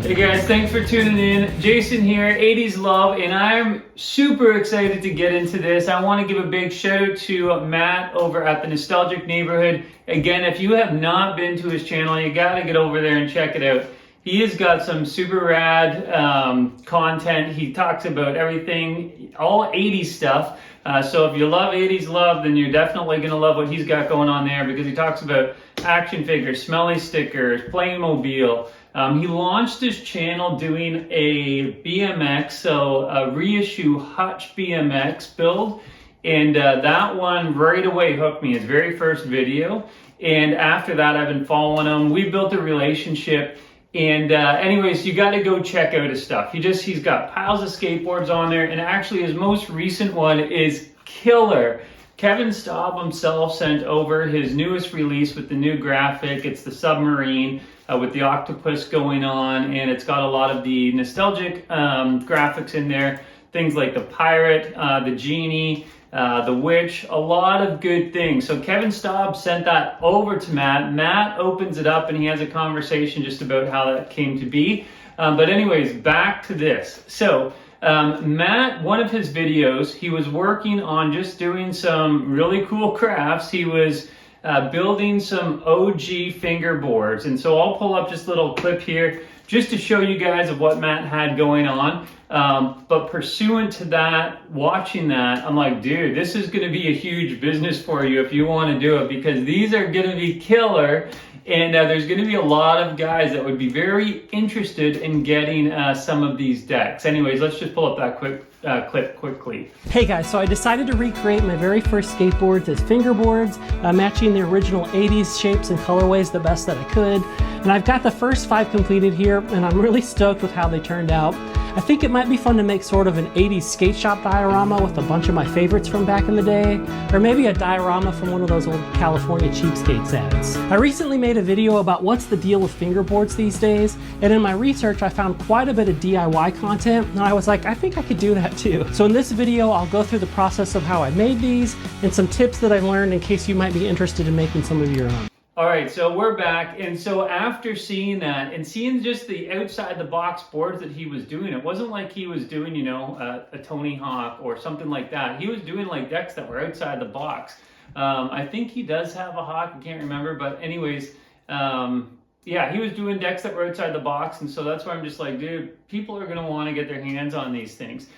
Hey guys, thanks for tuning in. Jason here, 80s Love, and I'm super excited to get into this. I want to give a big shout out to Matt over at the Nostalgic Neighborhood. Again, if you have not been to his channel, you got to get over there and check it out. He has got some super rad content. He talks about everything, all 80s stuff. So if you love 80s Love, then you're definitely going to love what he's got going on there, because he talks about action figures, smelly stickers, Playmobil. He launched his channel doing a BMX, so a Reissue Hutch BMX build, and that one right away hooked me, his very first video. And after that, I've been following him. We built a relationship. And anyways, you got to go check out his stuff. He's got piles of skateboards on there, and actually his most recent one is killer. Kevin Staub himself sent over his newest release with the new graphic. It's the submarine with the octopus going on, and it's got a lot of the nostalgic graphics in there. Things like the pirate, the genie, the witch, a lot of good things. So Kevin Staub sent that over to Matt. Matt opens it up and he has a conversation just about how that came to be. But anyways, back to this. So Matt, one of his videos, he was working on just doing some really cool crafts. He was building some OG fingerboards. And so I'll pull up just a little clip here just to show you guys of what Matt had going on. But pursuant to that, watching that, I'm like, dude, this is going to be a huge business for you if you want to do it, because these are going to be killer. And there's going to be a lot of guys that would be very interested in getting some of these decks. Anyways, let's just pull up that clip quickly. Hey guys, so I decided to recreate my very first skateboards as fingerboards, matching the original 80s shapes and colorways the best that I could. And I've got the first 5 completed here, and I'm really stoked with how they turned out. I think it might be fun to make sort of an 80s skate shop diorama with a bunch of my favorites from back in the day, or maybe a diorama from one of those old California cheapskates ads. I recently made a video about what's the deal with fingerboards these days, and in my research I found quite a bit of DIY content, and I was like, I think I could do that too. So in this video I'll go through the process of how I made these, and some tips that I learned in case you might be interested in making some of your own. All right, so we're back, and so after seeing that and seeing just the outside the box boards that he was doing, it wasn't like he was doing, you know, a Tony Hawk or something like that. He was doing like decks that were outside the box. I think he does have a Hawk, I can't remember, but anyways, yeah, he was doing decks that were outside the box, and so that's why I'm just like, dude, people are gonna want to get their hands on these things.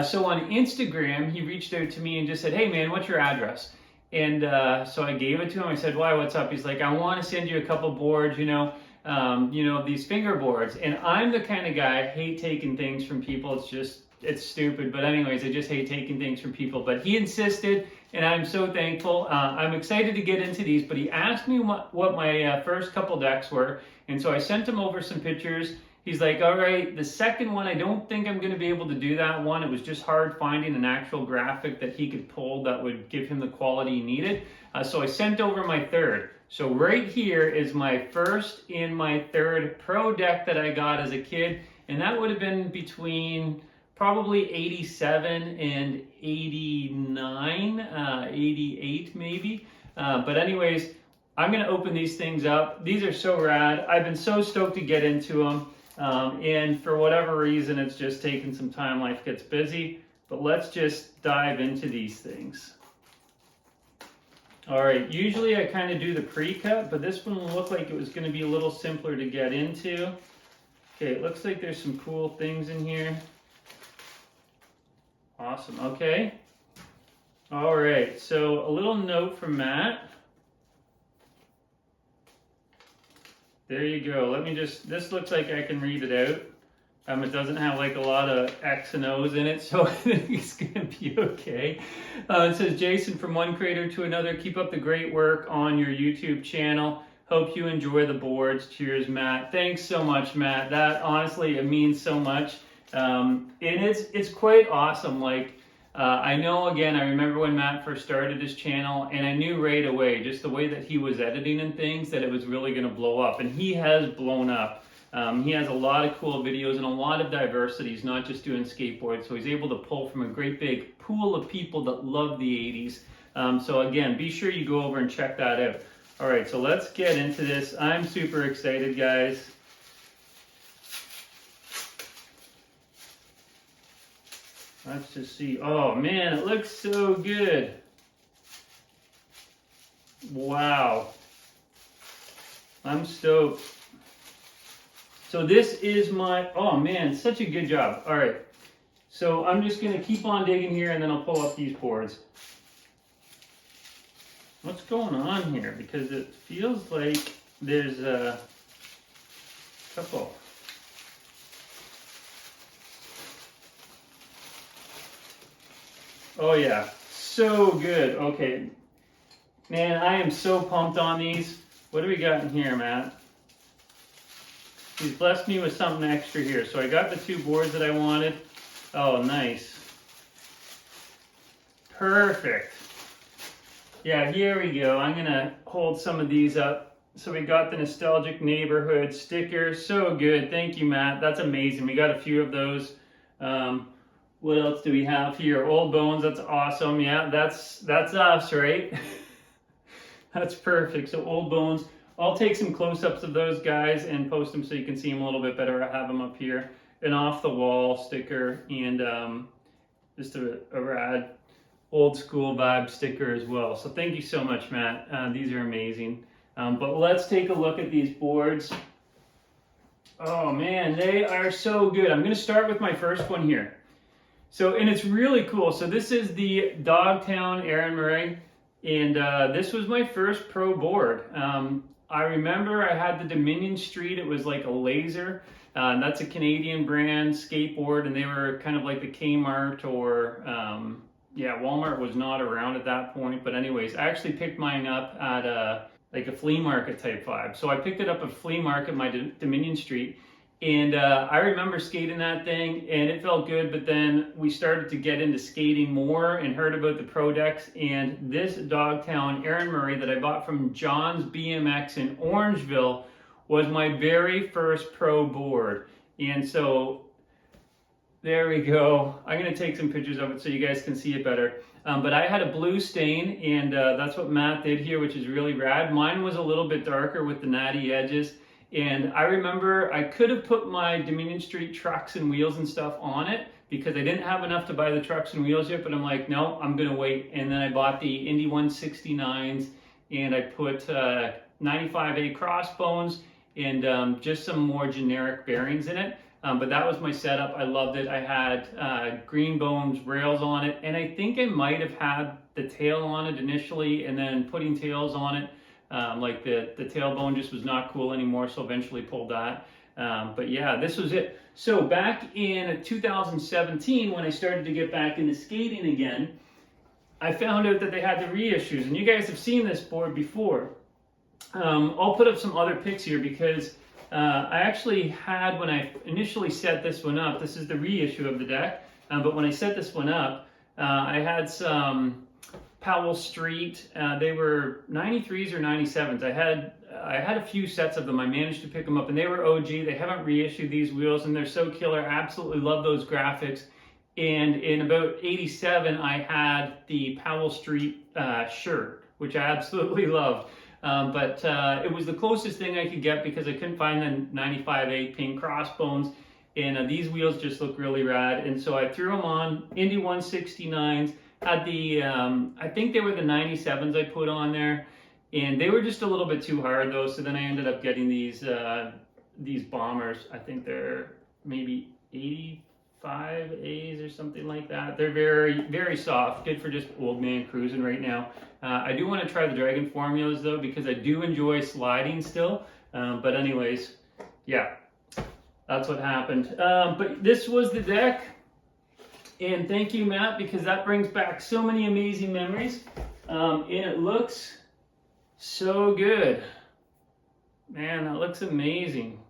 So on Instagram, he reached out to me and just said, hey man, what's your address? And so I gave it to him. I said, why, what's up? He's like, I want to send you a couple boards, you know, these fingerboards. And I'm the kind of guy, I hate taking things from people. It's stupid. But anyways, I just hate taking things from people. But he insisted, and I'm so thankful. I'm excited to get into these, but he asked me what my first couple decks were. And so I sent him over some pictures. He's like, all right, the second one, I don't think I'm going to be able to do that one. It was just hard finding an actual graphic that he could pull that would give him the quality he needed. So I sent over my third. So right here is my first and my third pro deck that I got as a kid. And that would have been between probably 87 and 89, 88 maybe. But anyways, I'm going to open these things up. These are so rad. I've been so stoked to get into them. And for whatever reason, it's just taking some time. Life gets busy, but let's just dive into these things. All right, usually I kind of do the pre-cut, but this one looked like it was going to be a little simpler to get into. Okay, it looks like there's some cool things in here. Awesome, okay. All right, so a little note from Matt. There you go. Let me just, this looks like I can read it out. It doesn't have like a lot of X and O's in it, so I think it's going to be okay. It says, Jason, from one creator to another, keep up the great work on your YouTube channel. Hope you enjoy the boards. Cheers, Matt. Thanks so much, Matt. That, honestly, it means so much. And it's quite awesome. Like, I know, again, I remember when Matt first started his channel, and I knew right away, just the way that he was editing and things, that it was really going to blow up. And he has blown up. He has a lot of cool videos and a lot of diversity. He's not just doing skateboards, so he's able to pull from a great big pool of people that love the 80s. So again, be sure you go over and check that out. All right, so let's get into this. I'm super excited, guys. Let's just see. Oh man, it looks so good. Wow. I'm stoked. So this is my, oh man, such a good job. All right. So I'm just gonna keep on digging here and then I'll pull up these boards. What's going on here? Because it feels like there's a couple. Oh yeah, so good. Okay. Man, I am so pumped on these. What do we got in here, Matt? He's blessed me with something extra here. So I got the 2 boards that I wanted. Oh, nice. Perfect. Yeah, here we go. I'm going to hold some of these up. So we got the Nostalgic Neighborhood sticker. So good. Thank you, Matt. That's amazing. We got a few of those. What else do we have here? Old Bones. That's awesome. Yeah, that's us, right? That's perfect. So Old Bones. I'll take some close-ups of those guys and post them so you can see them a little bit better. I have them up here. An off-the-wall sticker and just a rad old-school vibe sticker as well. So thank you so much, Matt. These are amazing. But let's take a look at these boards. Oh, man, they are so good. I'm going to start with my first one here. So, and it's really cool. So this is the Dogtown Aaron Murray. And this was my first pro board. I remember I had the Dominion Street. It was like a laser. That's a Canadian brand skateboard, and they were kind of like the Kmart or, yeah, Walmart was not around at that point. But anyways, I actually picked mine up at like a flea market type vibe. So I picked it up at flea market, my Dominion Street. And I remember skating that thing and it felt good, but then we started to get into skating more and heard about the Pro Decks, and this Dogtown Aaron Murray that I bought from John's BMX in Orangeville was my very first pro board. And so there we go. I'm going to take some pictures of it so you guys can see it better. But I had a blue stain, and that's what Matt did here, which is really rad. Mine was a little bit darker with the natty edges. And I remember I could have put my Dominion Street trucks and wheels and stuff on it because I didn't have enough to buy the trucks and wheels yet, but I'm like, no, I'm going to wait. And then I bought the Indy 169s and I put 95A crossbones and just some more generic bearings in it. But that was my setup. I loved it. I had green bones rails on it, and I think I might have had the tail on it initially and then putting tails on it. Like the tailbone just was not cool anymore, so eventually pulled that. But yeah, this was it. So back in 2017, when I started to get back into skating again, I found out that they had the reissues, and you guys have seen this board before. I'll put up some other pics here because I actually had, when I initially set this one up, this is the reissue of the deck, but when I set this one up, I had some Powell Street. They were 93s or 97s. I had a few sets of them. I managed to pick them up, and they were OG. They haven't reissued these wheels, and they're so killer. I absolutely love those graphics. And in about 87, I had the Powell Street shirt, which I absolutely loved. But it was the closest thing I could get because I couldn't find the 95A pink crossbones. And these wheels just look really rad. And so I threw them on Indy 169s. Had the, I think they were the 97s I put on there, and they were just a little bit too hard though, so then I ended up getting these bombers. I think they're maybe 85As or something like that. They're very, very soft, good for just old man cruising right now. I do want to try the Dragon formulas though, because I do enjoy sliding still, but anyways, yeah, that's what happened. But this was the deck. And thank you, Matt, because that brings back so many amazing memories. And it looks so good. Man, that looks amazing.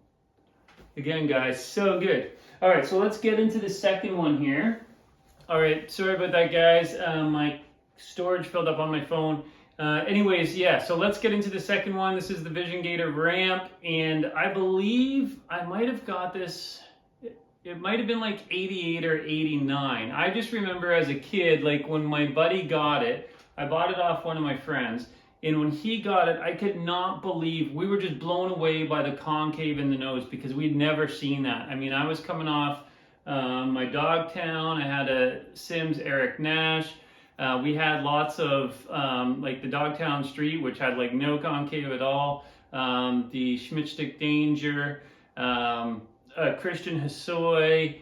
Again, guys, so good. All right, so let's get into the second one here. All right, sorry about that, guys. My storage filled up on my phone. Anyways, yeah, so let's get into the second one. This is the Vision Gator ramp, and I believe I might have got this. It might have been like 88 or 89. I just remember as a kid, like when my buddy got it, I bought it off one of my friends. And when he got it, I could not believe, we were just blown away by the concave in the nose because we'd never seen that. I mean, I was coming off my Dogtown. I had a Sims Eric Nash. We had lots of like the Dogtown Street, which had like no concave at all. The Schmidtstick Danger, Christian Hosoi,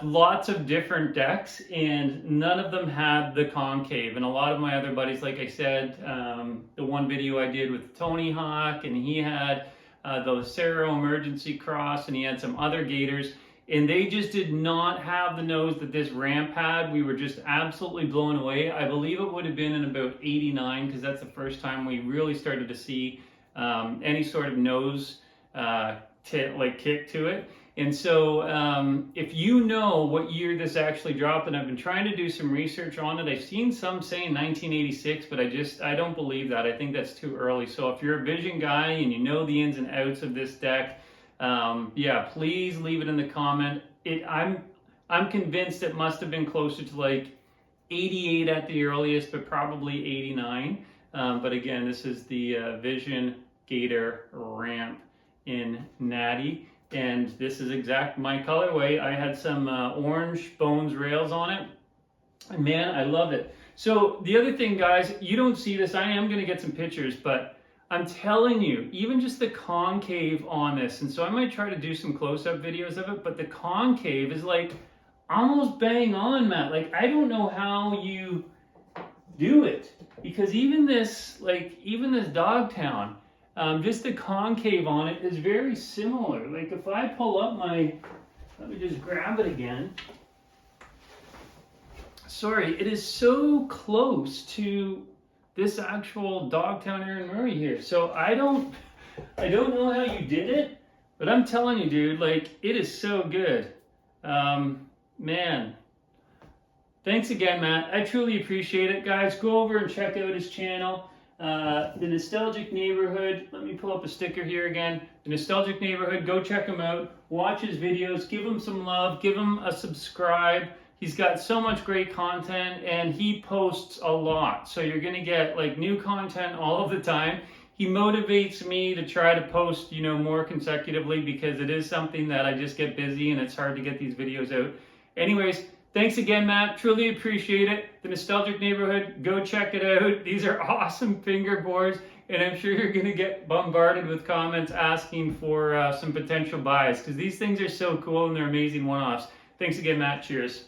lots of different decks, and none of them had the concave. And a lot of my other buddies, like I said, the one video I did with Tony Hawk, and he had the Lucero Emergency Cross, and he had some other gators, and they just did not have the nose that this ramp had. We were just absolutely blown away. I believe it would have been in about 89, because that's the first time we really started to see any sort of nose kick to it. And so if you know what year this actually dropped, and I've been trying to do some research on it, I've seen some saying 1986, but I don't believe that. I think that's too early. So if you're a Vision guy and you know the ins and outs of this deck, yeah, please leave it in the comment. I'm convinced it must have been closer to like 88 at the earliest, but probably 89. But again, this is the Vision Gator ramp in Natty, and this is exact my colorway. I had some orange Bones rails on it, and man, I love it. So the other thing, guys, you don't see this. I am going to get some pictures, but I'm telling you, even just the concave on this, and so I might try to do some close-up videos of it, but the concave is like almost bang on, Matt. Like, I don't know how you do it, because even this Dogtown, just the concave on it is very similar. Like if I pull up let me just grab it again. Sorry, it is so close to this actual Dogtown Aaron Murray here. So I don't know how you did it, but I'm telling you, dude, like it is so good. Man. Thanks again, Matt. I truly appreciate it. Guys, go over and check out his channel. The Nostalgic Neighborhood. Let me pull up a sticker here again. The Nostalgic Neighborhood. Go check him out. Watch his videos. Give him some love. Give him a subscribe. He's got so much great content, and he posts a lot. So you're going to get like new content all of the time. He motivates me to try to post, more consecutively, because it is something that I just get busy and it's hard to get these videos out. Anyways, thanks again, Matt. Truly appreciate it. The Nostalgic Neighborhood, go check it out. These are awesome fingerboards, and I'm sure you're going to get bombarded with comments asking for some potential buys, because these things are so cool and they're amazing one-offs. Thanks again, Matt. Cheers.